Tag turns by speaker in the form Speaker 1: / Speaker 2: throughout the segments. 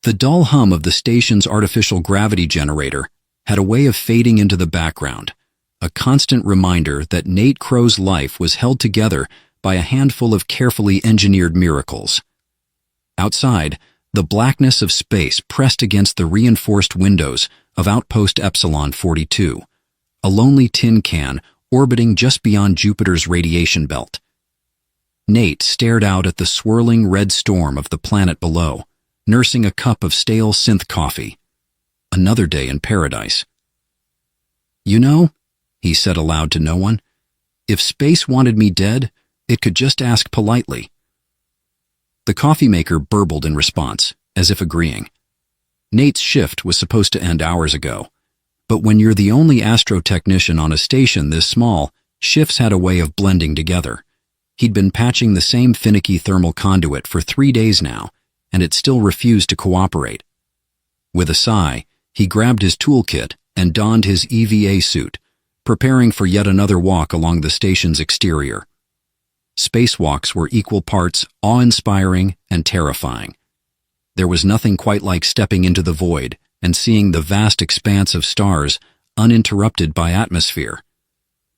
Speaker 1: The dull hum of the station's artificial gravity generator had a way of fading into the background, a constant reminder that Nate Crow's life was held together by a handful of carefully engineered miracles. Outside, the blackness of space pressed against the reinforced windows of Outpost Epsilon 42, a lonely tin can orbiting just beyond Jupiter's radiation belt. Nate stared out at the swirling red storm of the planet below, nursing a cup of stale synth coffee. Another day in paradise. "You know," he said aloud to no one, "if space wanted me dead, it could just ask politely." The coffee maker burbled in response, as if agreeing. Nate's shift was supposed to end hours ago, but when you're the only astrotechnician on a station this small, shifts had a way of blending together. He'd been patching the same finicky thermal conduit for 3 days now, and it still refused to cooperate. With a sigh, he grabbed his toolkit and donned his EVA suit, preparing for yet another walk along the station's exterior. Spacewalks were equal parts awe-inspiring and terrifying. There was nothing quite like stepping into the void and seeing the vast expanse of stars uninterrupted by atmosphere.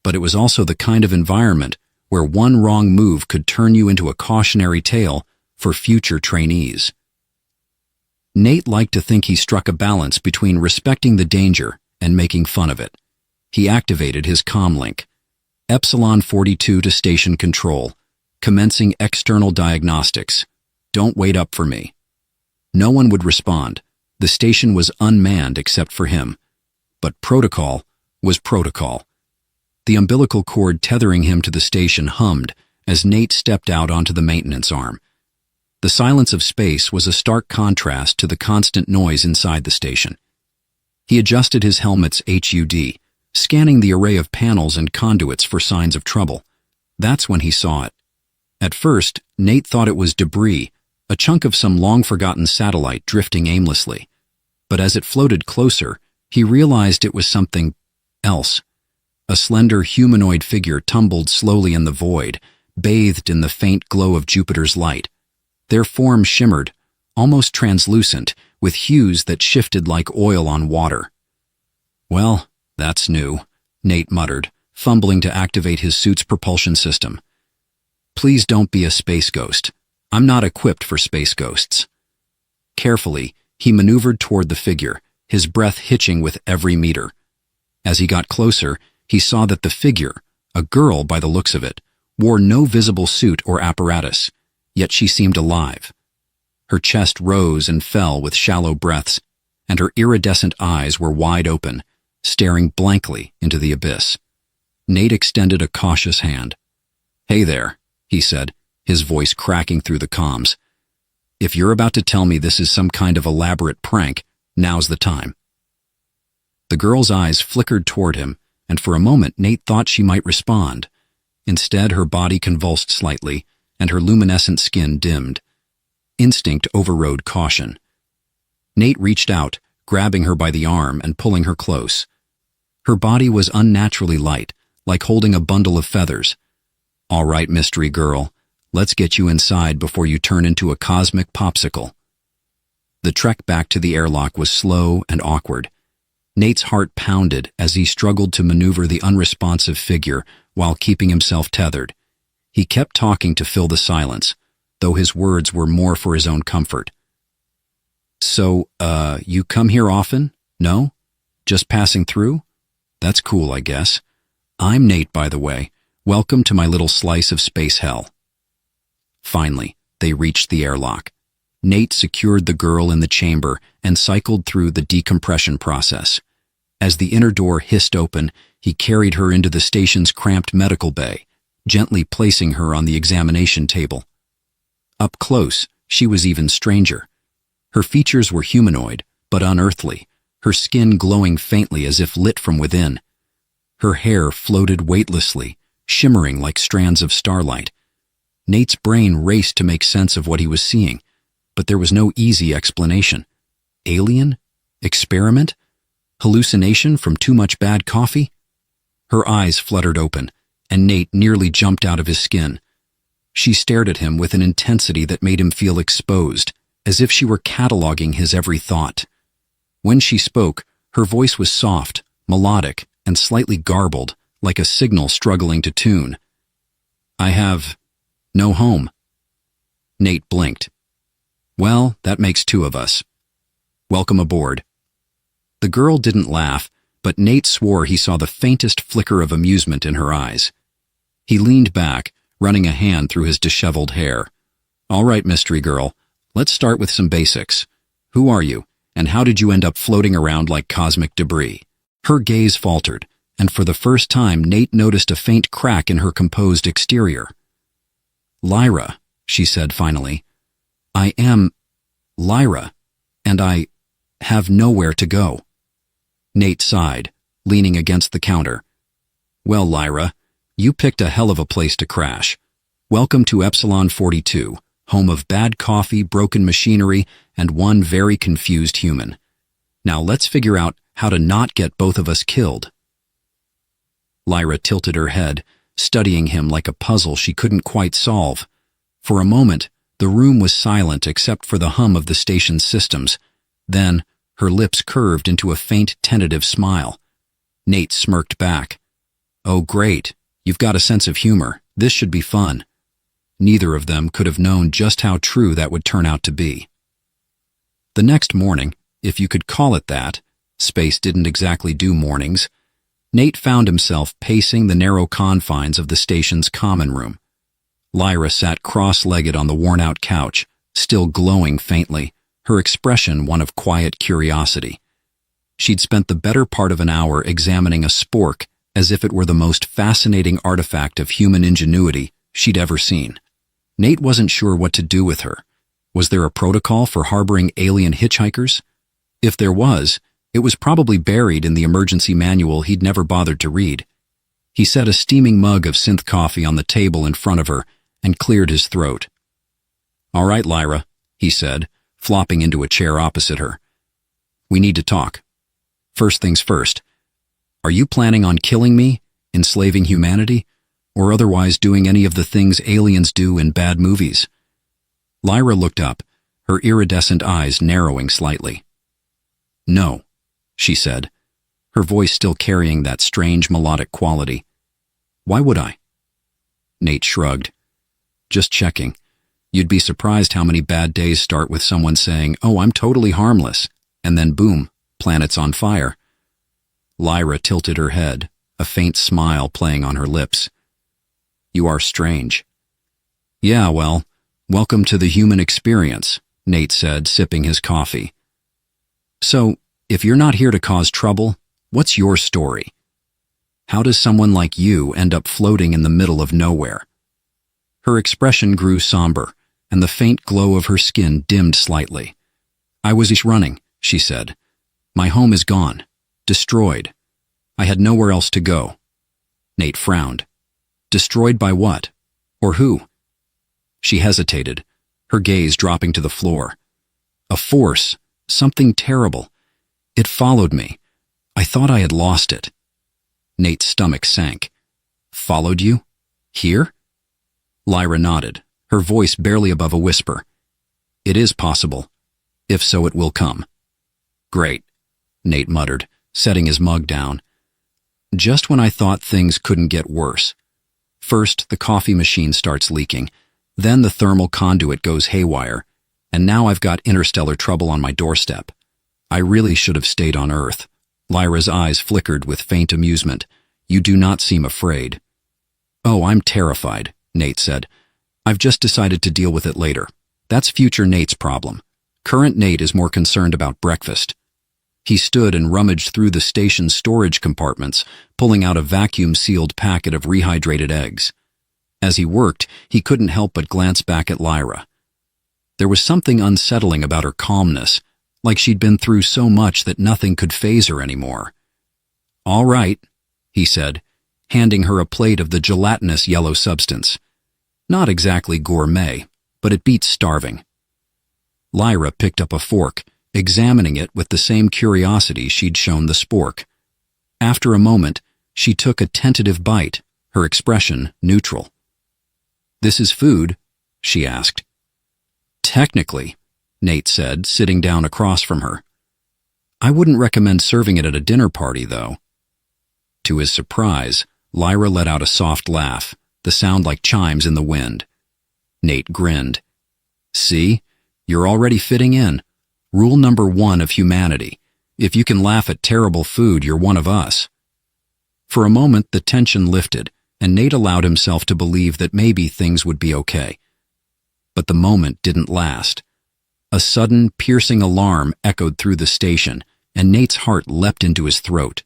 Speaker 1: But it was also the kind of environment where one wrong move could turn you into a cautionary tale for future trainees. Nate liked to think he struck a balance between respecting the danger and making fun of it. He activated his comlink. Epsilon 42 to station control. Commencing external diagnostics. Don't wait up for me. No one would respond. The station was unmanned except for him. But protocol was protocol. The umbilical cord tethering him to the station hummed as Nate stepped out onto the maintenance arm. The silence of space was a stark contrast to the constant noise inside the station. He adjusted his helmet's HUD, scanning the array of panels and conduits for signs of trouble. That's when he saw it. At first, Nate thought it was debris, a chunk of some long-forgotten satellite drifting aimlessly. But as it floated closer, he realized it was something else. A slender humanoid figure tumbled slowly in the void, bathed in the faint glow of Jupiter's light. Their form shimmered, almost translucent, with hues that shifted like oil on water. "Well, that's new," Nate muttered, fumbling to activate his suit's propulsion system. "Please don't be a space ghost. I'm not equipped for space ghosts." Carefully, he maneuvered toward the figure, his breath hitching with every meter. As he got closer, he saw that the figure, a girl by the looks of it, wore no visible suit or apparatus, yet she seemed alive. Her chest rose and fell with shallow breaths, and her iridescent eyes were wide open, staring blankly into the abyss. Nate extended a cautious hand. "Hey there," he said, his voice cracking through the comms. "If you're about to tell me this is some kind of elaborate prank, now's the time." The girl's eyes flickered toward him, and for a moment Nate thought she might respond. Instead, her body convulsed slightly, and her luminescent skin dimmed. Instinct overrode caution. Nate reached out, grabbing her by the arm and pulling her close. Her body was unnaturally light, like holding a bundle of feathers. "All right, mystery girl, let's get you inside before you turn into a cosmic popsicle." The trek back to the airlock was slow and awkward. Nate's heart pounded as he struggled to maneuver the unresponsive figure while keeping himself tethered. He kept talking to fill the silence, though his words were more for his own comfort. "So, you come here often? No? Just passing through? That's cool, I guess. I'm Nate, by the way. Welcome to my little slice of space hell." Finally, they reached the airlock. Nate secured the girl in the chamber and cycled through the decompression process. As the inner door hissed open, he carried her into the station's cramped medical bay, gently placing her on the examination table. Up close, she was even stranger. Her features were humanoid, but unearthly, her skin glowing faintly as if lit from within. Her hair floated weightlessly, shimmering like strands of starlight. Nate's brain raced to make sense of what he was seeing, but there was no easy explanation. Alien? Experiment? Hallucination from too much bad coffee? Her eyes fluttered open, and Nate nearly jumped out of his skin. She stared at him with an intensity that made him feel exposed, as if she were cataloging his every thought. When she spoke, her voice was soft, melodic, and slightly garbled, like a signal struggling to tune. "I have no home." Nate blinked. "Well, that makes two of us. Welcome aboard." The girl didn't laugh, but Nate swore he saw the faintest flicker of amusement in her eyes. He leaned back, running a hand through his disheveled hair. "All right, mystery girl, let's start with some basics. Who are you, and how did you end up floating around like cosmic debris?" Her gaze faltered, and for the first time Nate noticed a faint crack in her composed exterior. "Lyra," she said finally. "I am Lyra, and I have nowhere to go." Nate sighed, leaning against the counter. "Well, Lyra, you picked a hell of a place to crash. Welcome to Epsilon 42, home of bad coffee, broken machinery, and one very confused human. Now let's figure out how to not get both of us killed." Lyra tilted her head, studying him like a puzzle she couldn't quite solve. For a moment, the room was silent except for the hum of the station's systems. Then, her lips curved into a faint, tentative smile. Nate smirked back. "Oh, great. You've got a sense of humor. This should be fun." Neither of them could have known just how true that would turn out to be. The next morning, if you could call it that, space didn't exactly do mornings, Nate found himself pacing the narrow confines of the station's common room. Lyra sat cross-legged on the worn-out couch, still glowing faintly, her expression one of quiet curiosity. She'd spent the better part of an hour examining a spork as if it were the most fascinating artifact of human ingenuity she'd ever seen. Nate wasn't sure what to do with her. Was there a protocol for harboring alien hitchhikers? If there was, it was probably buried in the emergency manual he'd never bothered to read. He set a steaming mug of synth coffee on the table in front of her and cleared his throat. "All right, Lyra," he said, flopping into a chair opposite her. "We need to talk. First things first. Are you planning on killing me, enslaving humanity, or otherwise doing any of the things aliens do in bad movies?" Lyra looked up, her iridescent eyes narrowing slightly. "No," she said, her voice still carrying that strange melodic quality. "Why would I?" Nate shrugged. "Just checking. You'd be surprised how many bad days start with someone saying, 'Oh, I'm totally harmless,' and then boom, planet's on fire." Lyra tilted her head, a faint smile playing on her lips. "You are strange." "Yeah, well, welcome to the human experience," Nate said, sipping his coffee. "So, if you're not here to cause trouble, what's your story? How does someone like you end up floating in the middle of nowhere?" Her expression grew somber, and the faint glow of her skin dimmed slightly. "I was just running," she said. "My home is gone. Destroyed. I had nowhere else to go." Nate frowned. "Destroyed by what? Or who?" She hesitated, her gaze dropping to the floor. "A force, something terrible. It followed me. I thought I had lost it." Nate's stomach sank. "Followed you? Here?" Lyra nodded, her voice barely above a whisper. "It is possible. If so, it will come." "Great," Nate muttered, setting his mug down. "Just when I thought things couldn't get worse. First, the coffee machine starts leaking, then the thermal conduit goes haywire, and now I've got interstellar trouble on my doorstep. I really should have stayed on Earth." Lyra's eyes flickered with faint amusement. "You do not seem afraid." "Oh, I'm terrified," Nate said. "I've just decided to deal with it later. That's future Nate's problem. Current Nate is more concerned about breakfast." He stood and rummaged through the station's storage compartments, pulling out a vacuum-sealed packet of rehydrated eggs. As he worked, he couldn't help but glance back at Lyra. There was something unsettling about her calmness, like she'd been through so much that nothing could faze her anymore. "All right," he said, handing her a plate of the gelatinous yellow substance. Not exactly gourmet, but it beats starving. Lyra picked up a fork, examining it with the same curiosity she'd shown the spork. After a moment, she took a tentative bite, her expression neutral. "This is food?" she asked. "Technically," Nate said, sitting down across from her. I wouldn't recommend serving it at a dinner party, though. To his surprise, Lyra let out a soft laugh, the sound like chimes in the wind. Nate grinned. See? You're already fitting in. Rule number 1 of humanity. If you can laugh at terrible food, you're one of us. For a moment, the tension lifted, and Nate allowed himself to believe that maybe things would be okay. But the moment didn't last. A sudden, piercing alarm echoed through the station, and Nate's heart leapt into his throat.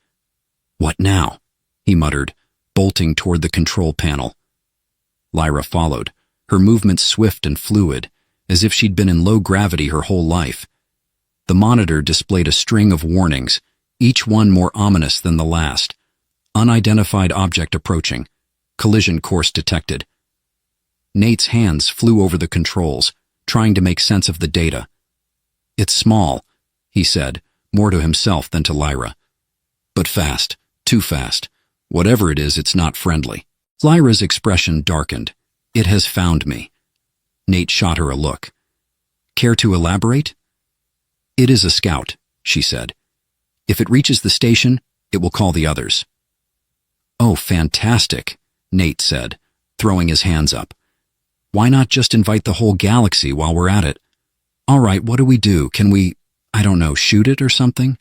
Speaker 1: What now? He muttered, bolting toward the control panel. Lyra followed, her movements swift and fluid, as if she'd been in low gravity her whole life. The monitor displayed a string of warnings, each one more ominous than the last. Unidentified object approaching. Collision course detected. Nate's hands flew over the controls, trying to make sense of the data. It's small, he said, more to himself than to Lyra. But fast, too fast. Whatever it is, it's not friendly. Lyra's expression darkened. It has found me. Nate shot her a look. Care to elaborate? It is a scout, she said. If it reaches the station, it will call the others. Oh, fantastic, Nate said, throwing his hands up. Why not just invite the whole galaxy while we're at it? All right, what do we do? Can we, shoot it or something?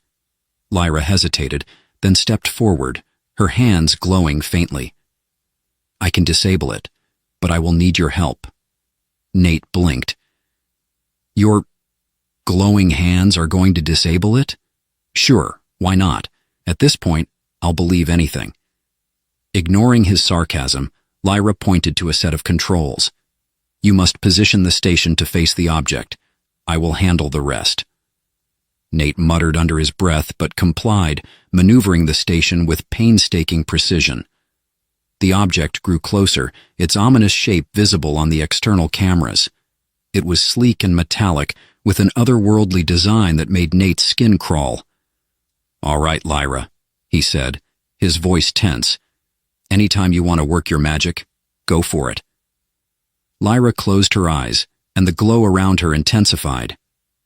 Speaker 1: Lyra hesitated, then stepped forward, her hands glowing faintly. I can disable it, but I will need your help. Nate blinked. Your glowing hands are going to disable it? Sure, why not? At this point, I'll believe anything. Ignoring his sarcasm, Lyra pointed to a set of controls. You must position the station to face the object. I will handle the rest. Nate muttered under his breath but complied, maneuvering the station with painstaking precision. The object grew closer, its ominous shape visible on the external cameras. It was sleek and metallic, with an otherworldly design that made Nate's skin crawl. All right, Lyra, he said, his voice tense. Anytime you want to work your magic, go for it. Lyra closed her eyes, and the glow around her intensified.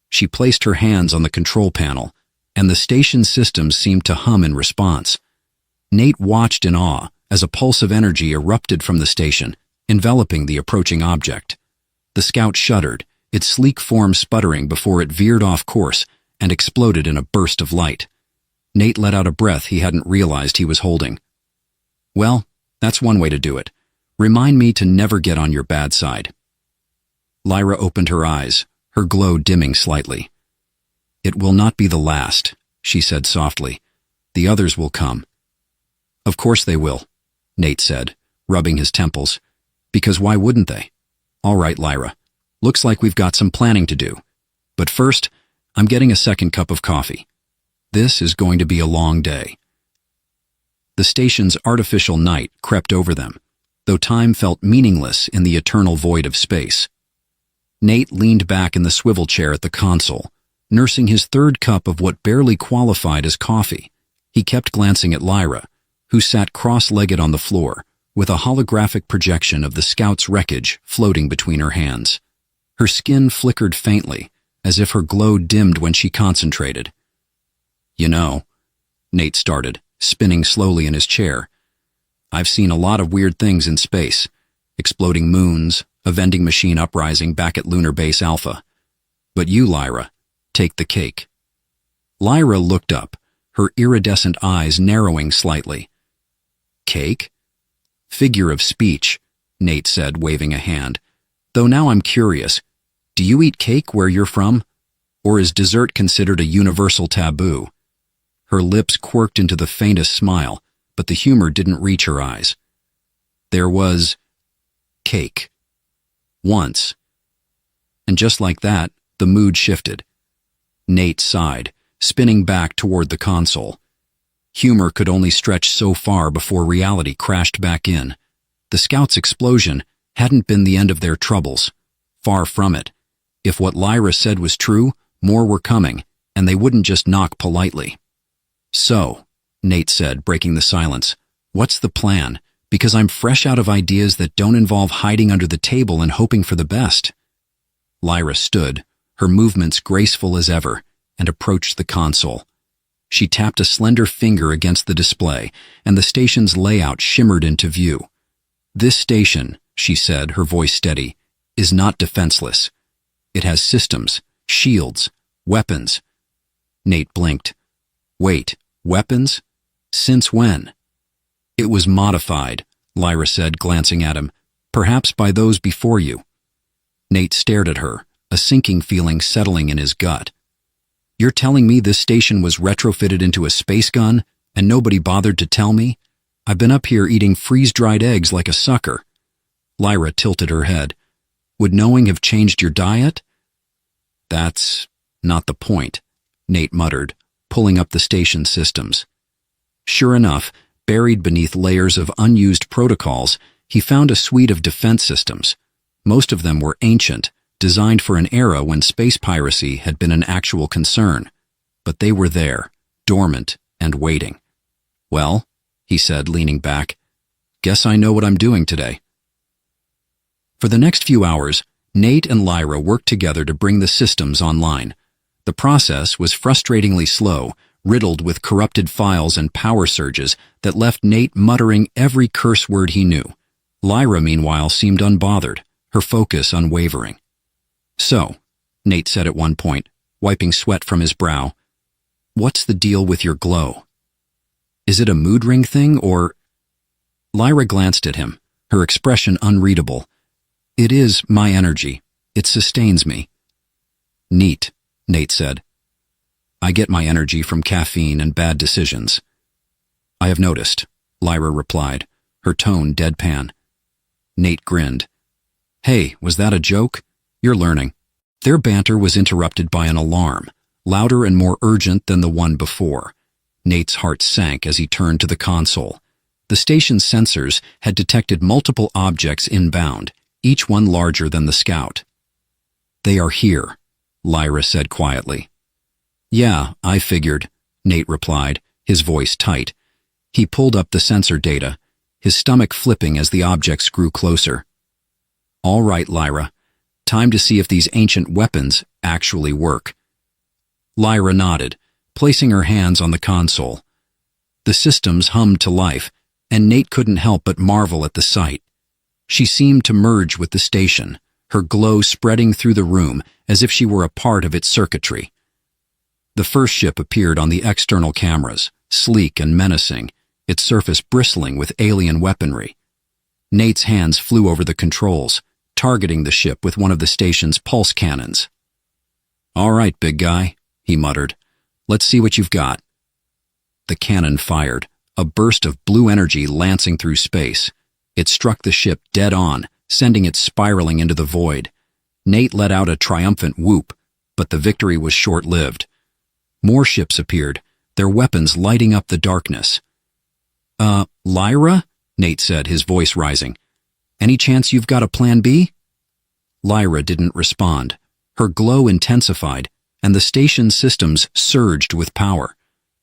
Speaker 1: She placed her hands on the control panel, and the station's systems seemed to hum in response. Nate watched in awe as a pulse of energy erupted from the station, enveloping the approaching object. The scout shuddered, its sleek form sputtering before it veered off course and exploded in a burst of light. Nate let out a breath he hadn't realized he was holding. Well, that's one way to do it. Remind me to never get on your bad side. Lyra opened her eyes, her glow dimming slightly. It will not be the last, she said softly. The others will come. Of course they will, Nate said, rubbing his temples. Because why wouldn't they? All right, Lyra. Looks like we've got some planning to do. But first, I'm getting a second cup of coffee. This is going to be a long day. The station's artificial night crept over them, though time felt meaningless in the eternal void of space. Nate leaned back in the swivel chair at the console, nursing his third cup of what barely qualified as coffee. He kept glancing at Lyra, who sat cross-legged on the floor, with a holographic projection of the scout's wreckage floating between her hands. Her skin flickered faintly, as if her glow dimmed when she concentrated. You know, Nate started, spinning slowly in his chair. I've seen a lot of weird things in space. Exploding moons, a vending machine uprising back at Lunar Base Alpha. But you, Lyra, take the cake. Lyra looked up, her iridescent eyes narrowing slightly. Cake? Figure of speech, Nate said, waving a hand. Though now I'm curious, do you eat cake where you're from? Or is dessert considered a universal taboo? Her lips quirked into the faintest smile, but the humor didn't reach her eyes. There was cake. Once. And just like that, the mood shifted. Nate sighed, spinning back toward the console. Humor could only stretch so far before reality crashed back in. The scouts' explosion hadn't been the end of their troubles. Far from it. If what Lyra said was true, more were coming, and they wouldn't just knock politely. So, Nate said, breaking the silence, what's the plan? Because I'm fresh out of ideas that don't involve hiding under the table and hoping for the best. Lyra stood, her movements graceful as ever, and approached the console. She tapped a slender finger against the display, and the station's layout shimmered into view. "This station," she said, her voice steady, "is not defenseless. It has systems, shields, weapons." Nate blinked. "Wait, weapons? Since when?" "It was modified," Lyra said, glancing at him. "Perhaps by those before you." Nate stared at her, a sinking feeling settling in his gut. "You're telling me this station was retrofitted into a space gun, and nobody bothered to tell me? I've been up here eating freeze-dried eggs like a sucker." Lyra tilted her head. "Would knowing have changed your diet?" "That's not the point," Nate muttered, pulling up the station systems. Sure enough, buried beneath layers of unused protocols, he found a suite of defense systems. Most of them were ancient, designed for an era when space piracy had been an actual concern. But they were there, dormant and waiting. "Well," he said, leaning back, "guess I know what I'm doing today." For the next few hours, Nate and Lyra worked together to bring the systems online. The process was frustratingly slow, riddled with corrupted files and power surges that left Nate muttering every curse word he knew. Lyra, meanwhile, seemed unbothered, her focus unwavering. "So," Nate said at one point, wiping sweat from his brow, "what's the deal with your glow? Is it a mood ring thing, or—" Lyra glanced at him, her expression unreadable. "It is my energy. It sustains me." "Neat," Nate said. "I get my energy from caffeine and bad decisions." "I have noticed," Lyra replied, her tone deadpan. Nate grinned. "Hey, was that a joke? You're learning." Their banter was interrupted by an alarm, louder and more urgent than the one before. Nate's heart sank as he turned to the console. The station's sensors had detected multiple objects inbound, each one larger than the Scout. "They are here," Lyra said quietly. "Yeah, I figured," Nate replied, his voice tight. He pulled up the sensor data, his stomach flipping as the objects grew closer. "All right, Lyra. Time to see if these ancient weapons actually work." Lyra nodded, placing her hands on the console. The systems hummed to life, and Nate couldn't help but marvel at the sight. She seemed to merge with the station, her glow spreading through the room as if she were a part of its circuitry. The first ship appeared on the external cameras, sleek and menacing, its surface bristling with alien weaponry. Nate's hands flew over the controls, targeting the ship with one of the station's pulse cannons. "All right, big guy," he muttered. "Let's see what you've got." The cannon fired, a burst of blue energy lancing through space. It struck the ship dead on, sending it spiraling into the void. Nate let out a triumphant whoop, but the victory was short-lived. More ships appeared, their weapons lighting up the darkness. Lyra?" Nate said, his voice rising. "Any chance you've got a plan B?" Lyra didn't respond. Her glow intensified, and the station's systems surged with power.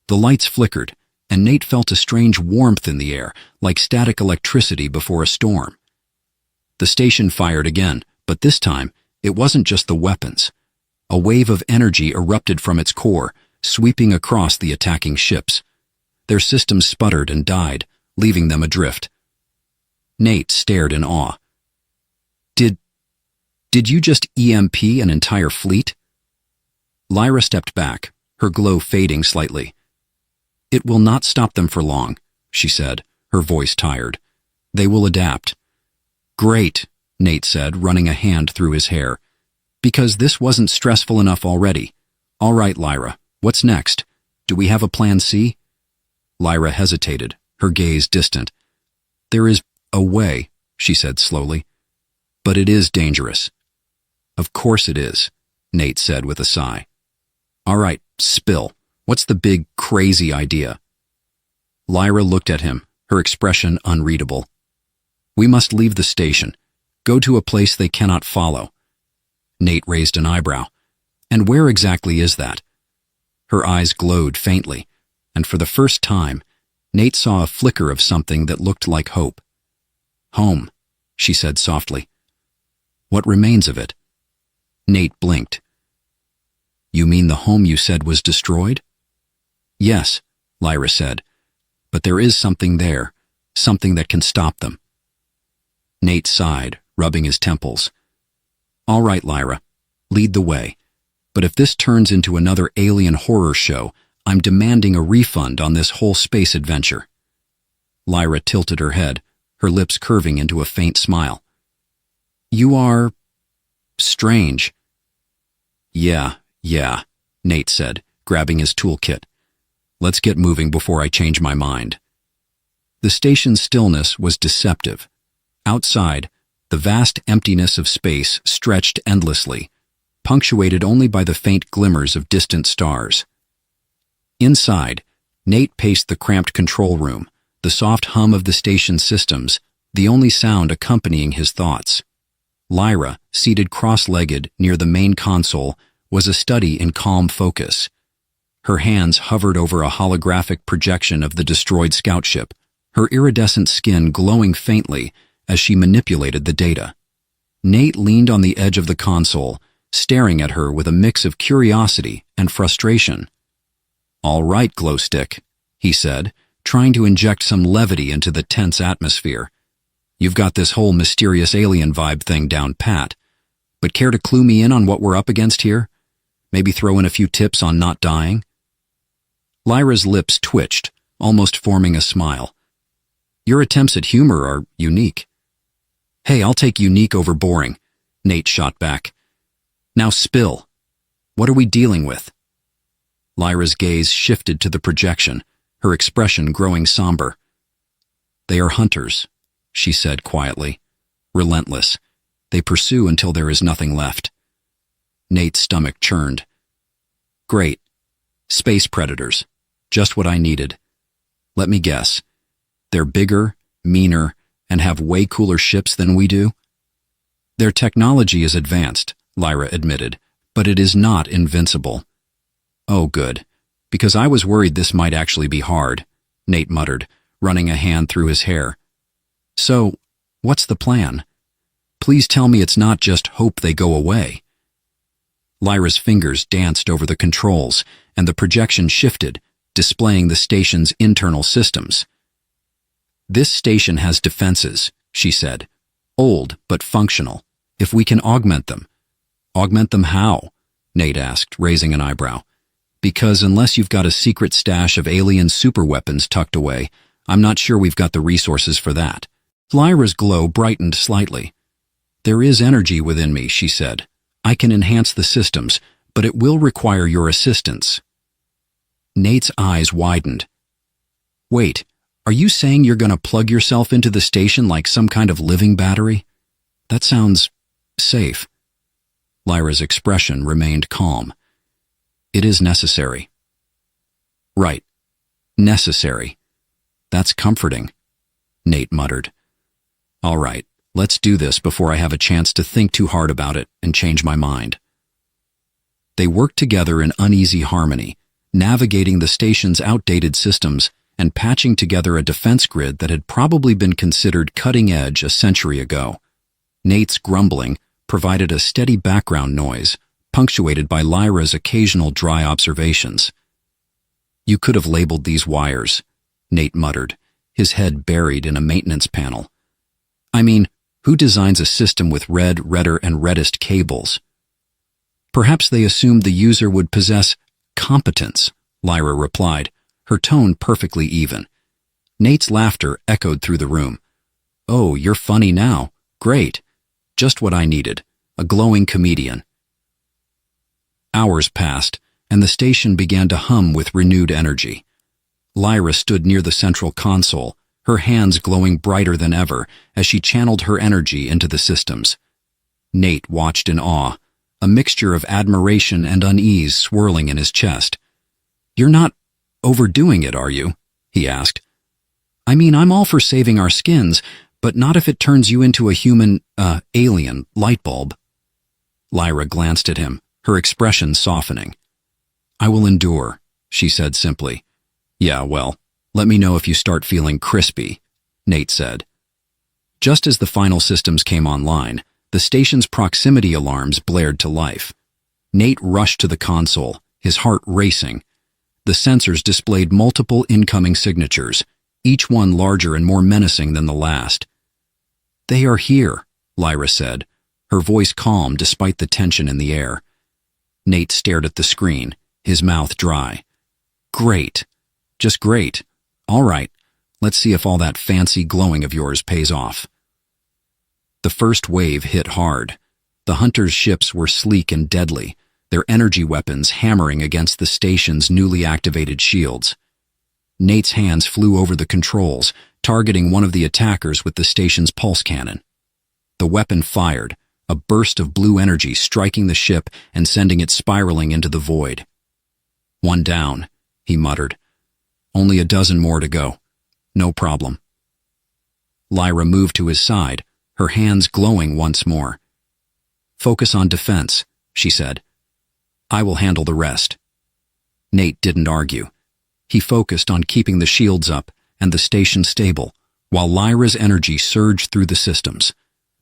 Speaker 1: The lights flickered, and Nate felt a strange warmth in the air, like static electricity before a storm. The station fired again, but this time, it wasn't just the weapons. A wave of energy erupted from its core, sweeping across the attacking ships. Their systems sputtered and died, leaving them adrift. Nate stared in awe. Did you just EMP an entire fleet?" Lyra stepped back, her glow fading slightly. "It will not stop them for long," she said, her voice tired. "They will adapt." "Great," Nate said, running a hand through his hair. "Because this wasn't stressful enough already. All right, Lyra, what's next? Do we have a plan C?" Lyra hesitated, her gaze distant. "There is a way," she said slowly. "But it is dangerous." "Of course it is," Nate said with a sigh. "All right, spill. What's the big, crazy idea?" Lyra looked at him, her expression unreadable. "We must leave the station. Go to a place they cannot follow." Nate raised an eyebrow. "And where exactly is that?" Her eyes glowed faintly, and for the first time, Nate saw a flicker of something that looked like hope. "Home," she said softly. "What remains of it?" Nate blinked. You mean the home you said was destroyed? Yes, Lyra said. But there is something there, something that can stop them. Nate sighed, rubbing his temples. All right, Lyra, lead the way. But if this turns into another alien horror show, I'm demanding a refund on this whole space adventure. Lyra tilted her head, her lips curving into a faint smile. You are... strange. Yeah, Nate said, grabbing his toolkit. Let's get moving before I change my mind. The station's stillness was deceptive. Outside, the vast emptiness of space stretched endlessly, punctuated only by the faint glimmers of distant stars. Inside, Nate paced the cramped control room, the soft hum of the station's systems, the only sound accompanying his thoughts. Lyra, seated cross-legged near the main console, was a study in calm focus. Her hands hovered over a holographic projection of the destroyed scout ship, her iridescent skin glowing faintly as she manipulated the data. Nate leaned on the edge of the console, staring at her with a mix of curiosity and frustration. All right, Glowstick, he said, trying to inject some levity into the tense atmosphere. You've got this whole mysterious alien vibe thing down pat. But care to clue me in on what we're up against here? Maybe throw in a few tips on not dying? Lyra's lips twitched, almost forming a smile. Your attempts at humor are unique. Hey, I'll take unique over boring, Nate shot back. Now spill. What are we dealing with? Lyra's gaze shifted to the projection, her expression growing somber. They are hunters, she said quietly. Relentless. They pursue until there is nothing left. Nate's stomach churned. Great. Space predators. Just what I needed. Let me guess. They're bigger, meaner, and have way cooler ships than we do? Their technology is advanced, Lyra admitted, but it is not invincible. Oh, good. Because I was worried this might actually be hard, Nate muttered, running a hand through his hair. So, what's the plan? Please tell me it's not just hope they go away. Lyra's fingers danced over the controls, and the projection shifted, displaying the station's internal systems. This station has defenses, she said. Old, but functional. If we can augment them. Augment them how? Nate asked, raising an eyebrow. Because unless you've got a secret stash of alien superweapons tucked away, I'm not sure we've got the resources for that. Lyra's glow brightened slightly. There is energy within me, she said. I can enhance the systems, but it will require your assistance. Nate's eyes widened. Wait, are you saying you're going to plug yourself into the station like some kind of living battery? That sounds safe. Lyra's expression remained calm. It is necessary. Right. Necessary. That's comforting, Nate muttered. All right, let's do this before I have a chance to think too hard about it and change my mind. They worked together in uneasy harmony, navigating the station's outdated systems and patching together a defense grid that had probably been considered cutting-edge a century ago. Nate's grumbling provided a steady background noise, punctuated by Lyra's occasional dry observations. You could have labeled these wires, Nate muttered, his head buried in a maintenance panel. I mean, who designs a system with red, redder, and reddest cables? Perhaps they assumed the user would possess competence, Lyra replied, her tone perfectly even. Nate's laughter echoed through the room. Oh, you're funny now. Great. Just what I needed. A glowing comedian. Hours passed, and the station began to hum with renewed energy. Lyra stood near the central console, her hands glowing brighter than ever as she channeled her energy into the systems. Nate watched in awe, a mixture of admiration and unease swirling in his chest. You're not overdoing it, are you? He asked. I mean, I'm all for saving our skins, but not if it turns you into a human, alien light bulb. Lyra glanced at him, her expression softening. I will endure, she said simply. Yeah, well, let me know if you start feeling crispy, Nate said. Just as the final systems came online, the station's proximity alarms blared to life. Nate rushed to the console, his heart racing. The sensors displayed multiple incoming signatures, each one larger and more menacing than the last. "They are here," Lyra said, her voice calm despite the tension in the air. Nate stared at the screen, his mouth dry. "Great. Just great. All right, let's see if all that fancy glowing of yours pays off." The first wave hit hard. The hunters' ships were sleek and deadly, their energy weapons hammering against the station's newly activated shields. Nate's hands flew over the controls, targeting one of the attackers with the station's pulse cannon. The weapon fired, a burst of blue energy striking the ship and sending it spiraling into the void. "One down," he muttered. "Only a dozen more to go. No problem." Lyra moved to his side, her hands glowing once more. "Focus on defense," she said. "I will handle the rest." Nate didn't argue. He focused on keeping the shields up and the station stable, while Lyra's energy surged through the systems.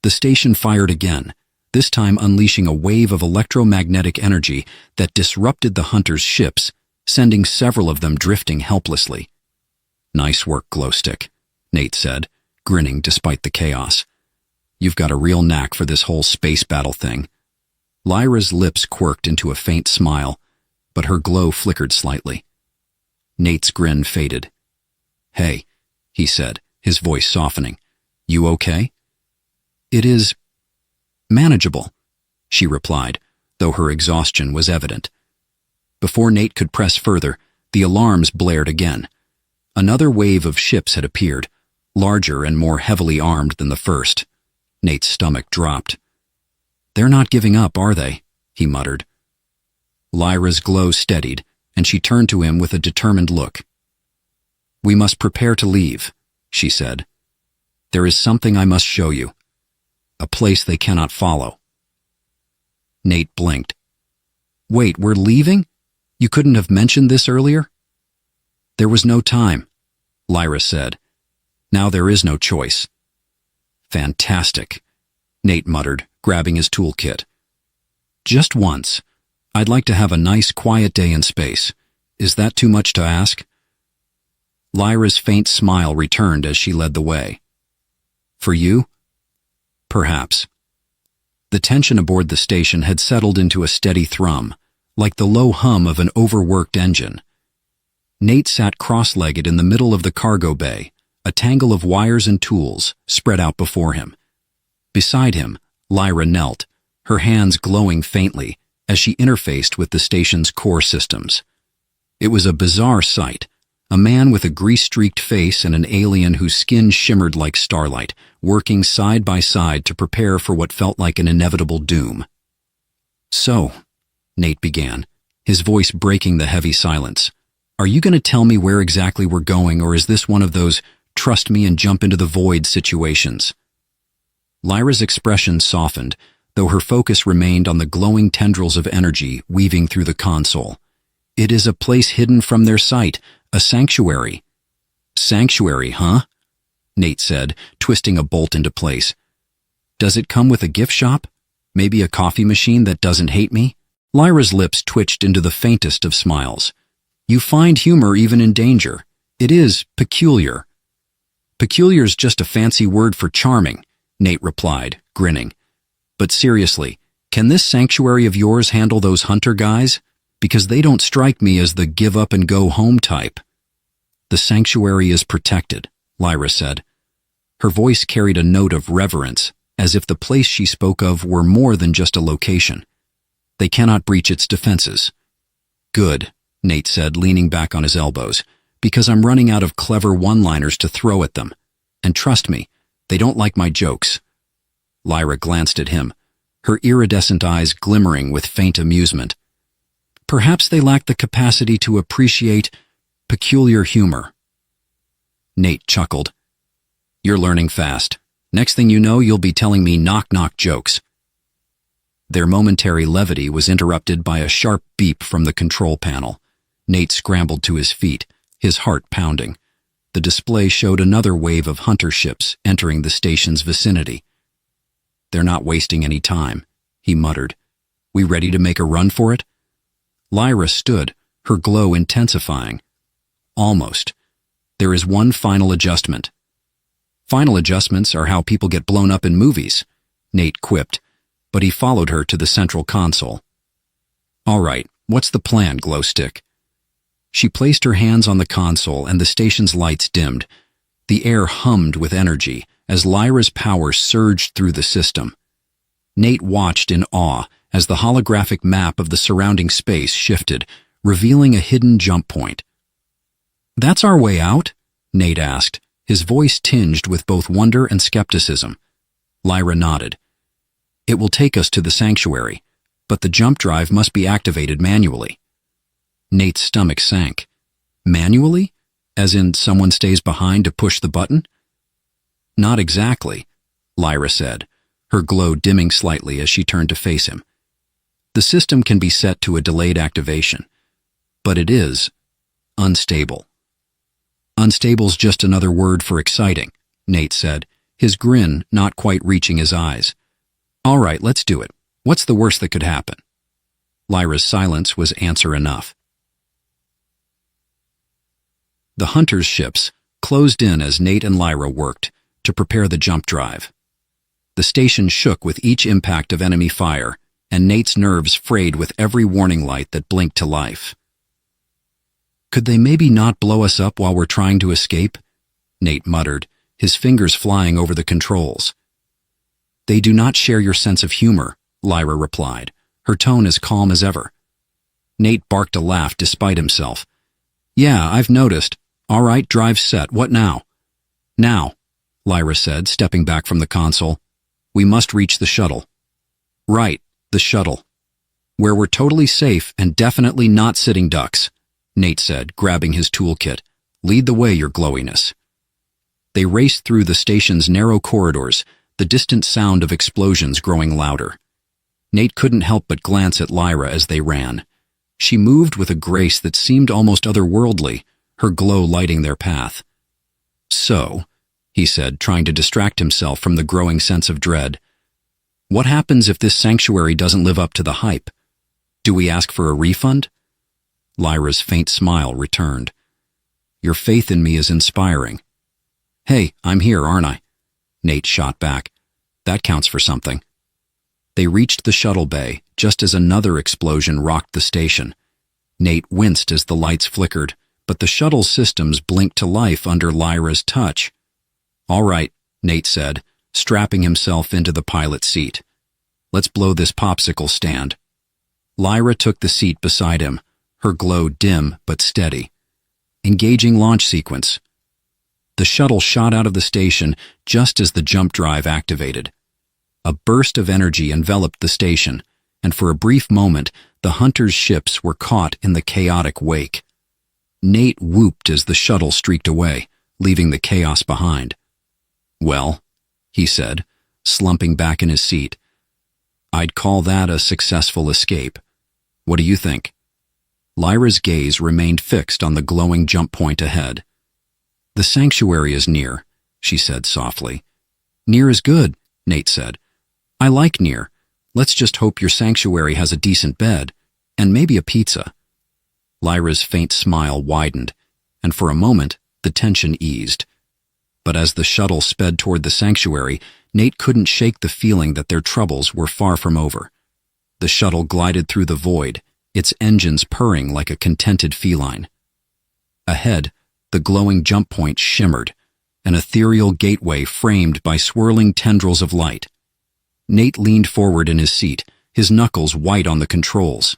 Speaker 1: The station fired again, this time unleashing a wave of electromagnetic energy that disrupted the hunters' ships, sending several of them drifting helplessly. "Nice work, Glowstick," Nate said, grinning despite the chaos. "You've got a real knack for this whole space battle thing." Lyra's lips quirked into a faint smile, but her glow flickered slightly. Nate's grin faded. "Hey," he said, his voice softening. "You okay?" "It is manageable," she replied, though her exhaustion was evident. Before Nate could press further, the alarms blared again. Another wave of ships had appeared, larger and more heavily armed than the first. Nate's stomach dropped. "They're not giving up, are they?" he muttered. Lyra's glow steadied, and she turned to him with a determined look. "We must prepare to leave," she said. "There is something I must show you. A place they cannot follow." Nate blinked. "Wait, we're leaving? You couldn't have mentioned this earlier?" "There was no time," Lyra said. "Now there is no choice." "Fantastic," Nate muttered, grabbing his toolkit. "Just once. I'd like to have a nice, quiet day in space. Is that too much to ask?" Lyra's faint smile returned as she led the way. "For you? Perhaps." The tension aboard the station had settled into a steady thrum, like the low hum of an overworked engine. Nate sat cross-legged in the middle of the cargo bay, a tangle of wires and tools spread out before him. Beside him, Lyra knelt, her hands glowing faintly as she interfaced with the station's core systems. It was a bizarre sight, a man with a grease-streaked face and an alien whose skin shimmered like starlight, working side by side to prepare for what felt like an inevitable doom. "So," Nate began, his voice breaking the heavy silence, "are you going to tell me where exactly we're going, or is this one of those trust me and jump into the void situations?" Lyra's expression softened, though her focus remained on the glowing tendrils of energy weaving through the console. "It is a place hidden from their sight, a sanctuary." "Sanctuary, huh?" Nate said, twisting a bolt into place. "Does it come with a gift shop? Maybe a coffee machine that doesn't hate me?" Lyra's lips twitched into the faintest of smiles. "You find humor even in danger. It is peculiar." "Peculiar's just a fancy word for charming," Nate replied, grinning. "But seriously, can this sanctuary of yours handle those hunter guys? Because they don't strike me as the give-up-and-go-home type." "The sanctuary is protected," Lyra said. Her voice carried a note of reverence, as if the place she spoke of were more than just a location. "They cannot breach its defenses." "Good," Nate said, leaning back on his elbows, "because I'm running out of clever one-liners to throw at them. And trust me, they don't like my jokes." Lyra glanced at him, her iridescent eyes glimmering with faint amusement. "Perhaps they lack the capacity to appreciate peculiar humor." Nate chuckled. "You're learning fast. Next thing you know, you'll be telling me knock-knock jokes." Their momentary levity was interrupted by a sharp beep from the control panel. Nate scrambled to his feet, his heart pounding. The display showed another wave of hunter ships entering the station's vicinity. "They're not wasting any time," he muttered. We ready to make a run for it? Lyra stood, her glow intensifying. Almost. There is one final adjustment. Final adjustments are how people get blown up in movies, Nate quipped, but he followed her to the central console. All right, what's the plan, Glowstick? She placed her hands on the console and the station's lights dimmed. The air hummed with energy as Lyra's power surged through the system. Nate watched in awe as the holographic map of the surrounding space shifted, revealing a hidden jump point. That's our way out? Nate asked, his voice tinged with both wonder and skepticism. Lyra nodded. It will take us to the sanctuary, but the jump drive must be activated manually. Nate's stomach sank. Manually? As in someone stays behind to push the button? Not exactly, Lyra said, her glow dimming slightly as she turned to face him. The system can be set to a delayed activation, but it is unstable. Unstable's just another word for exciting, Nate said, his grin not quite reaching his eyes. All right, let's do it. What's the worst that could happen? Lyra's silence was answer enough. The hunters' ships closed in as Nate and Lyra worked to prepare the jump drive. The station shook with each impact of enemy fire, and Nate's nerves frayed with every warning light that blinked to life. Could they maybe not blow us up while we're trying to escape? Nate muttered, his fingers flying over the controls. They do not share your sense of humor, Lyra replied, her tone as calm as ever. Nate barked a laugh despite himself. Yeah, I've noticed. All right, drive set. What now? Now, Lyra said, stepping back from the console. We must reach the shuttle. Right, the shuttle. Where we're totally safe and definitely not sitting ducks, Nate said, grabbing his toolkit. Lead the way, your glowiness. They raced through the station's narrow corridors, the distant sound of explosions growing louder. Nate couldn't help but glance at Lyra as they ran. She moved with a grace that seemed almost otherworldly, her glow lighting their path. So, he said, trying to distract himself from the growing sense of dread, what happens if this sanctuary doesn't live up to the hype? Do we ask for a refund? Lyra's faint smile returned. Your faith in me is inspiring. Hey, I'm here, aren't I? Nate shot back. That counts for something. They reached the shuttle bay just as another explosion rocked the station. Nate winced as the lights flickered, but the shuttle systems blinked to life under Lyra's touch. All right, Nate said, strapping himself into the pilot's seat. Let's blow this popsicle stand. Lyra took the seat beside him, her glow dim but steady. Engaging launch sequence. The shuttle shot out of the station just as the jump drive activated. A burst of energy enveloped the station, and for a brief moment, the hunters' ships were caught in the chaotic wake. Nate whooped as the shuttle streaked away, leaving the chaos behind. Well, he said, slumping back in his seat. I'd call that a successful escape. What do you think? Lyra's gaze remained fixed on the glowing jump point ahead. The sanctuary is near, she said softly. Near is good, Nate said. I like near. Let's just hope your sanctuary has a decent bed, and maybe a pizza. Lyra's faint smile widened, and for a moment, the tension eased. But as the shuttle sped toward the sanctuary, Nate couldn't shake the feeling that their troubles were far from over. The shuttle glided through the void, its engines purring like a contented feline. Ahead, the glowing jump point shimmered, an ethereal gateway framed by swirling tendrils of light. Nate leaned forward in his seat, his knuckles white on the controls.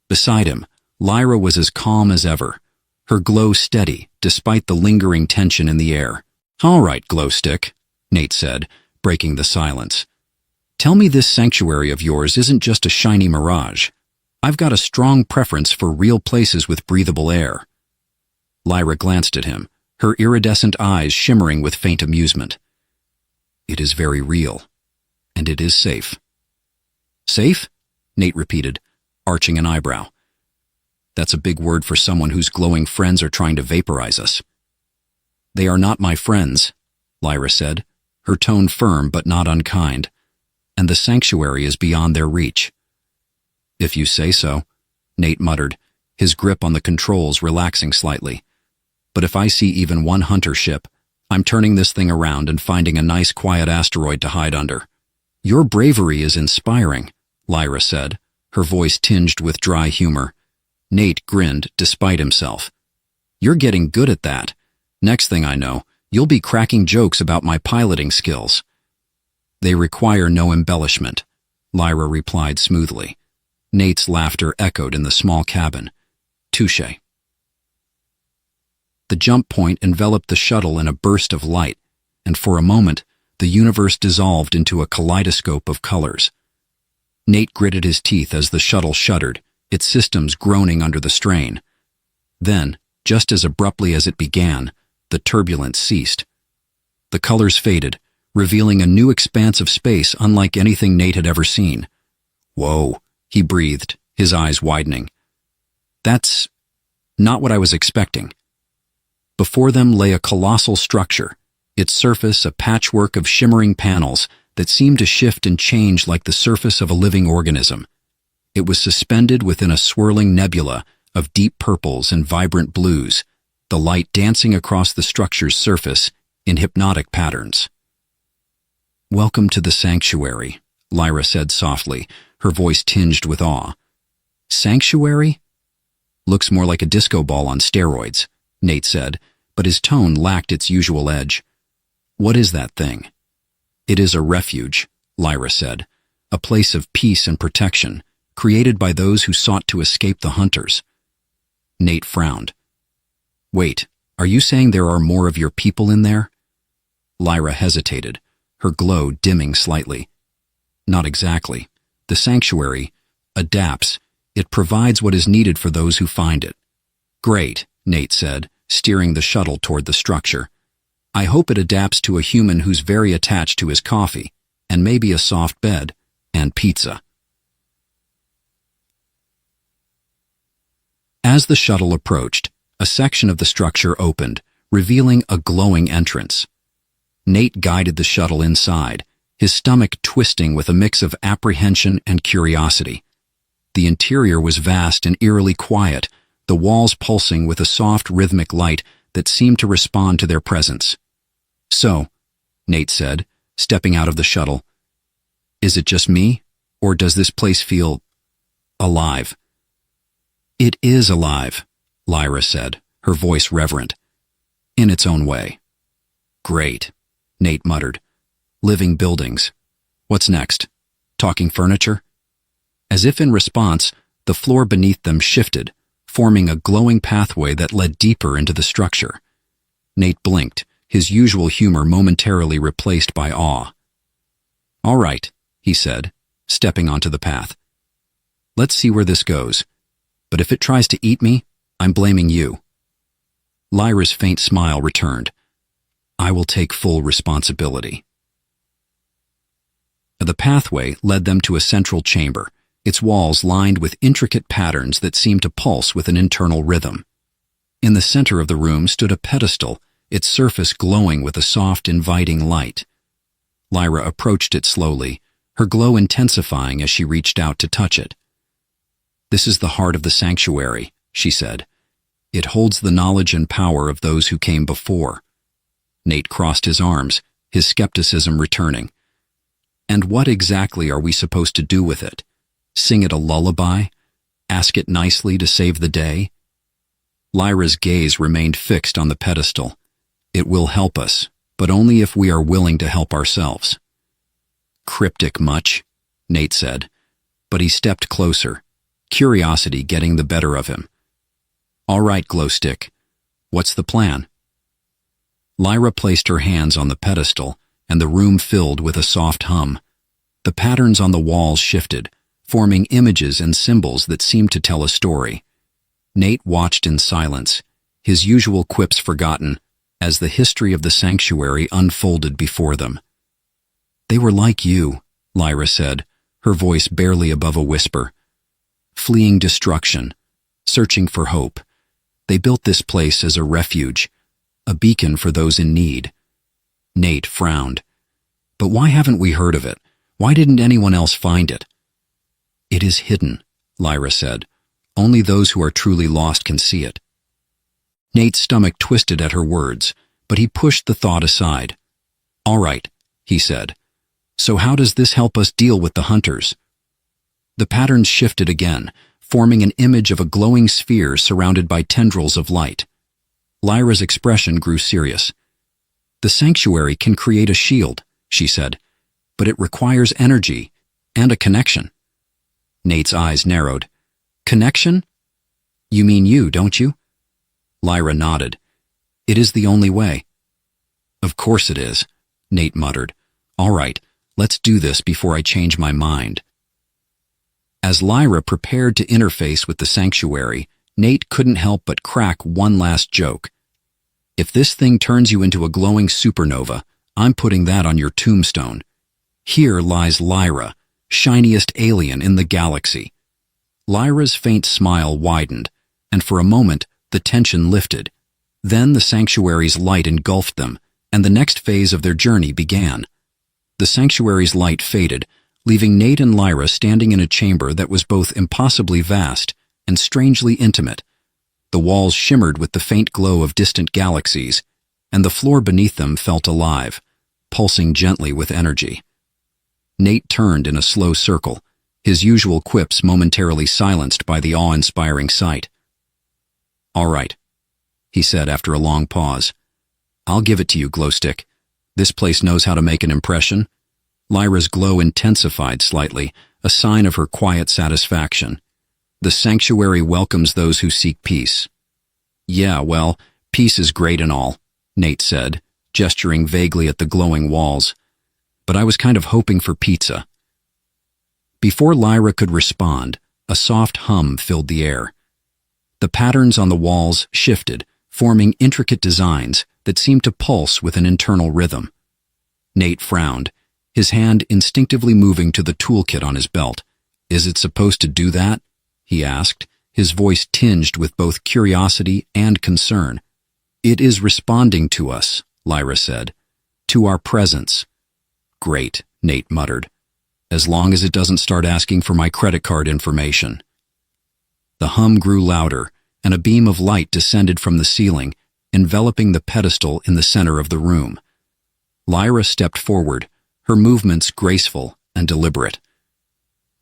Speaker 1: Beside him, Lyra was as calm as ever, her glow steady despite the lingering tension in the air. All right, Glowstick, Nate said, breaking the silence. Tell me this sanctuary of yours isn't just a shiny mirage. I've got a strong preference for real places with breathable air. Lyra glanced at him, her iridescent eyes shimmering with faint amusement. It is very real, and it is safe. Safe? Nate repeated, arching an eyebrow. That's a big word for someone whose glowing friends are trying to vaporize us. They are not my friends, Lyra said, her tone firm but not unkind, and the sanctuary is beyond their reach. If you say so, Nate muttered, his grip on the controls relaxing slightly. But if I see even one hunter ship, I'm turning this thing around and finding a nice quiet asteroid to hide under. Your bravery is inspiring, Lyra said, her voice tinged with dry humor. Nate grinned despite himself. You're getting good at that. Next thing I know, you'll be cracking jokes about my piloting skills. They require no embellishment, Lyra replied smoothly. Nate's laughter echoed in the small cabin. Touché. The jump point enveloped the shuttle in a burst of light, and for a moment, the universe dissolved into a kaleidoscope of colors. Nate gritted his teeth as the shuttle shuddered, its systems groaning under the strain. Then, just as abruptly as it began, the turbulence ceased. The colors faded, revealing a new expanse of space unlike anything Nate had ever seen. Whoa, he breathed, his eyes widening. That's not what I was expecting. Before them lay a colossal structure, its surface a patchwork of shimmering panels that seemed to shift and change like the surface of a living organism. It was suspended within a swirling nebula of deep purples and vibrant blues, the light dancing across the structure's surface in hypnotic patterns. Welcome to the sanctuary, Lyra said softly, her voice tinged with awe. Sanctuary? Looks more like a disco ball on steroids, Nate said, but his tone lacked its usual edge. What is that thing? It is a refuge, Lyra said, a place of peace and protection, created by those who sought to escape the hunters. Nate frowned. Wait, are you saying there are more of your people in there? Lyra hesitated, her glow dimming slightly. Not exactly. The sanctuary adapts. It provides what is needed for those who find it. Great, Nate said, steering the shuttle toward the structure. I hope it adapts to a human who's very attached to his coffee, and maybe a soft bed, and pizza. As the shuttle approached, a section of the structure opened, revealing a glowing entrance. Nate guided the shuttle inside, his stomach twisting with a mix of apprehension and curiosity. The interior was vast and eerily quiet, the walls pulsing with a soft rhythmic light that seemed to respond to their presence. So, Nate said, stepping out of the shuttle, is it just me, or does this place feel alive? It is alive, Lyra said, her voice reverent. In its own way. Great, Nate muttered. Living buildings. What's next? Talking furniture? As if in response, the floor beneath them shifted, forming a glowing pathway that led deeper into the structure. Nate blinked, his usual humor momentarily replaced by awe. All right, he said, stepping onto the path. Let's see where this goes. But if it tries to eat me, I'm blaming you. Lyra's faint smile returned. I will take full responsibility. The pathway led them to a central chamber, its walls lined with intricate patterns that seemed to pulse with an internal rhythm. In the center of the room stood a pedestal, its surface glowing with a soft, inviting light. Lyra approached it slowly, her glow intensifying as she reached out to touch it. This is the heart of the sanctuary, she said. It holds the knowledge and power of those who came before. Nate crossed his arms, his skepticism returning. And what exactly are we supposed to do with it? Sing it a lullaby? Ask it nicely to save the day? Lyra's gaze remained fixed on the pedestal. It will help us, but only if we are willing to help ourselves. Cryptic much, Nate said, but he stepped closer, curiosity getting the better of him. All right, Glowstick, what's the plan? Lyra placed her hands on the pedestal, and the room filled with a soft hum. The patterns on the walls shifted, forming images and symbols that seemed to tell a story. Nate watched in silence, his usual quips forgotten, as the history of the sanctuary unfolded before them. They were like you, Lyra said, her voice barely above a whisper. Fleeing destruction, searching for hope. They built this place as a refuge, a beacon for those in need. Nate frowned. But why haven't we heard of it? Why didn't anyone else find it? It is hidden, Lyra said. Only those who are truly lost can see it. Nate's stomach twisted at her words, but he pushed the thought aside. All right, he said. So how does this help us deal with the hunters? The patterns shifted again, forming an image of a glowing sphere surrounded by tendrils of light. Lyra's expression grew serious. The sanctuary can create a shield, she said, but it requires energy and a connection. Nate's eyes narrowed. Connection? You mean you, don't you? Lyra nodded. It is the only way. Of course it is, Nate muttered. All right, let's do this before I change my mind. As Lyra prepared to interface with the sanctuary, Nate couldn't help but crack one last joke. If this thing turns you into a glowing supernova, I'm putting that on your tombstone. Here lies Lyra, shiniest alien in the galaxy. Lyra's faint smile widened, and for a moment the tension lifted. Then the sanctuary's light engulfed them, and the next phase of their journey began. The sanctuary's light faded, leaving Nate and Lyra standing in a chamber that was both impossibly vast and strangely intimate. The walls shimmered with the faint glow of distant galaxies, and the floor beneath them felt alive, pulsing gently with energy. Nate turned in a slow circle, his usual quips momentarily silenced by the awe-inspiring sight. All right, he said after a long pause. I'll give it to you, Glowstick. This place knows how to make an impression. Lyra's glow intensified slightly, a sign of her quiet satisfaction. The sanctuary welcomes those who seek peace. Yeah, well, peace is great and all, Nate said, gesturing vaguely at the glowing walls. But I was kind of hoping for pizza. Before Lyra could respond, a soft hum filled the air. The patterns on the walls shifted, forming intricate designs that seemed to pulse with an internal rhythm. Nate frowned, his hand instinctively moving to the toolkit on his belt. Is it supposed to do that? He asked, his voice tinged with both curiosity and concern. It is responding to us, Lyra said, to our presence. Great, Nate muttered, as long as it doesn't start asking for my credit card information. The hum grew louder, and a beam of light descended from the ceiling, enveloping the pedestal in the center of the room. Lyra stepped forward, her movements graceful and deliberate.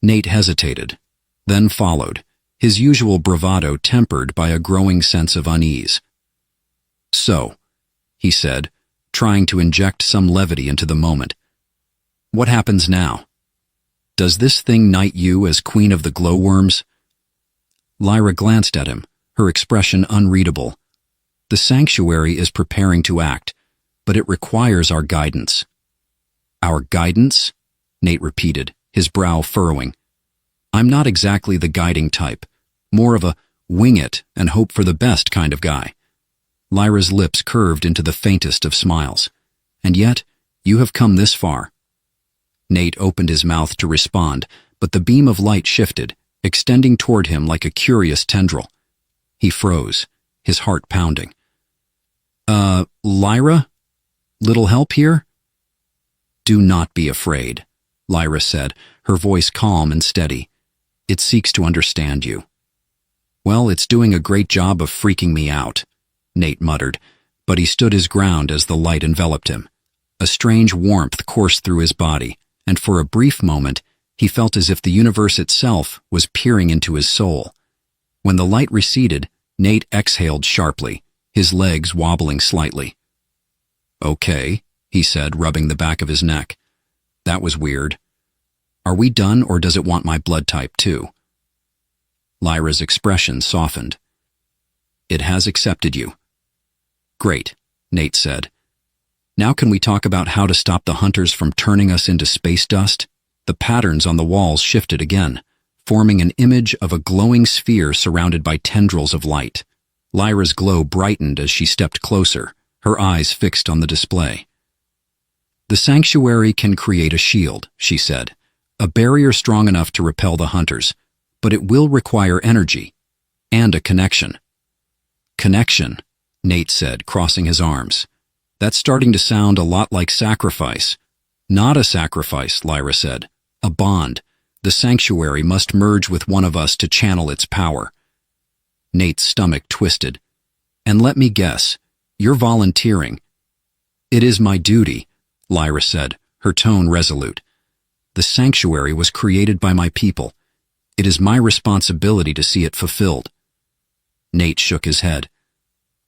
Speaker 1: Nate hesitated, then followed, his usual bravado tempered by a growing sense of unease. So, he said, trying to inject some levity into the moment. What happens now? Does this thing knight you as queen of the glowworms? Lyra glanced at him, her expression unreadable. The sanctuary is preparing to act, but it requires our guidance. Our guidance? Nate repeated, his brow furrowing. I'm not exactly the guiding type, more of a wing it and hope for the best kind of guy. Lyra's lips curved into the faintest of smiles. And yet, you have come this far. Nate opened his mouth to respond, but the beam of light shifted, extending toward him like a curious tendril. He froze, his heart pounding. Lyra? Little help here? Do not be afraid, Lyra said, her voice calm and steady. It seeks to understand you. Well, it's doing a great job of freaking me out, Nate muttered, but he stood his ground as the light enveloped him. A strange warmth coursed through his body, and for a brief moment, he felt as if the universe itself was peering into his soul. When the light receded, Nate exhaled sharply, his legs wobbling slightly. Okay, he said, rubbing the back of his neck. That was weird. Are we done, or does it want my blood type too? Lyra's expression softened. It has accepted you. Great, Nate said. Now can we talk about how to stop the hunters from turning us into space dust? The patterns on the walls shifted again, forming an image of a glowing sphere surrounded by tendrils of light. Lyra's glow brightened as she stepped closer, her eyes fixed on the display. The sanctuary can create a shield, she said, a barrier strong enough to repel the hunters, but it will require energy and a connection. Connection, Nate said, crossing his arms. That's starting to sound a lot like sacrifice. Not a sacrifice, Lyra said. A bond. The sanctuary must merge with one of us to channel its power. Nate's stomach twisted. And let me guess, you're volunteering. It is my duty, Lyra said, her tone resolute. The sanctuary was created by my people. It is my responsibility to see it fulfilled. Nate shook his head.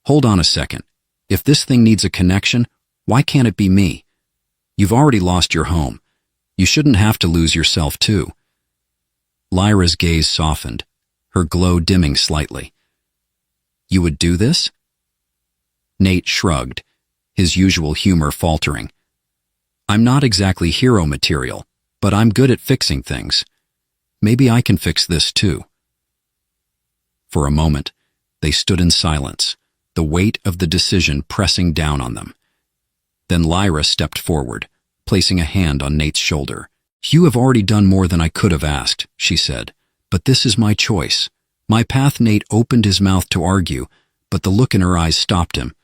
Speaker 1: Hold on a second. If this thing needs a connection, why can't it be me? You've already lost your home. You shouldn't have to lose yourself too. Lyra's gaze softened, her glow dimming slightly. You would do this? Nate shrugged, his usual humor faltering. I'm not exactly hero material, but I'm good at fixing things. Maybe I can fix this too. For a moment, they stood in silence, the weight of the decision pressing down on them. Then Lyra stepped forward, placing a hand on Nate's shoulder. You have already done more than I could have asked, she said, but this is my choice. My path. Nate opened his mouth to argue, but the look in her eyes stopped him.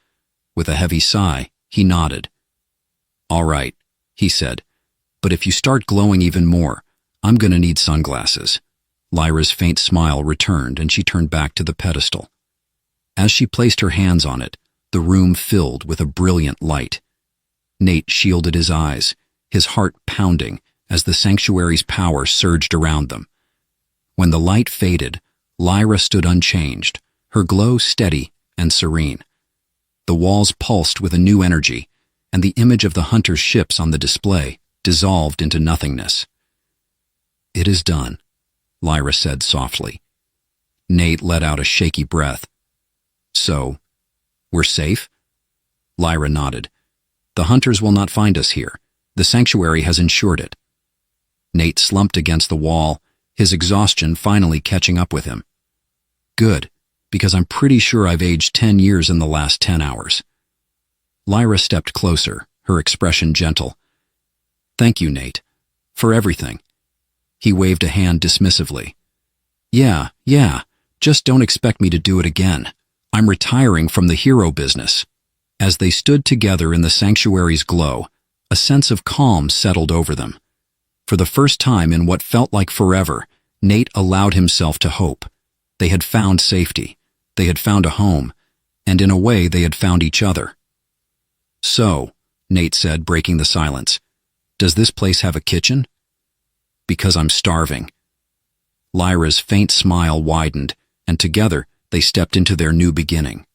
Speaker 1: With a heavy sigh, he nodded. All right, he said, but if you start glowing even more, I'm going to need sunglasses. Lyra's faint smile returned and she turned back to the pedestal. As she placed her hands on it, the room filled with a brilliant light. Nate shielded his eyes, his heart pounding as the sanctuary's power surged around them. When the light faded, Lyra stood unchanged, her glow steady and serene. The walls pulsed with a new energy, and the image of the hunter's ships on the display dissolved into nothingness. It is done, Lyra said softly. Nate let out a shaky breath. So, we're safe? Lyra nodded. The hunters will not find us here. The sanctuary has ensured it. Nate slumped against the wall, his exhaustion finally catching up with him. Good, because I'm pretty sure I've aged 10 years in the last 10 hours. Lyra stepped closer, her expression gentle. Thank you, Nate. For everything. He waved a hand dismissively. Yeah, just don't expect me to do it again. I'm retiring from the hero business. As they stood together in the sanctuary's glow, a sense of calm settled over them. For the first time in what felt like forever, Nate allowed himself to hope. They had found safety. They had found a home. And in a way, they had found each other. So, Nate said, breaking the silence, does this place have a kitchen? Because I'm starving. Lyra's faint smile widened, and together they stepped into their new beginning.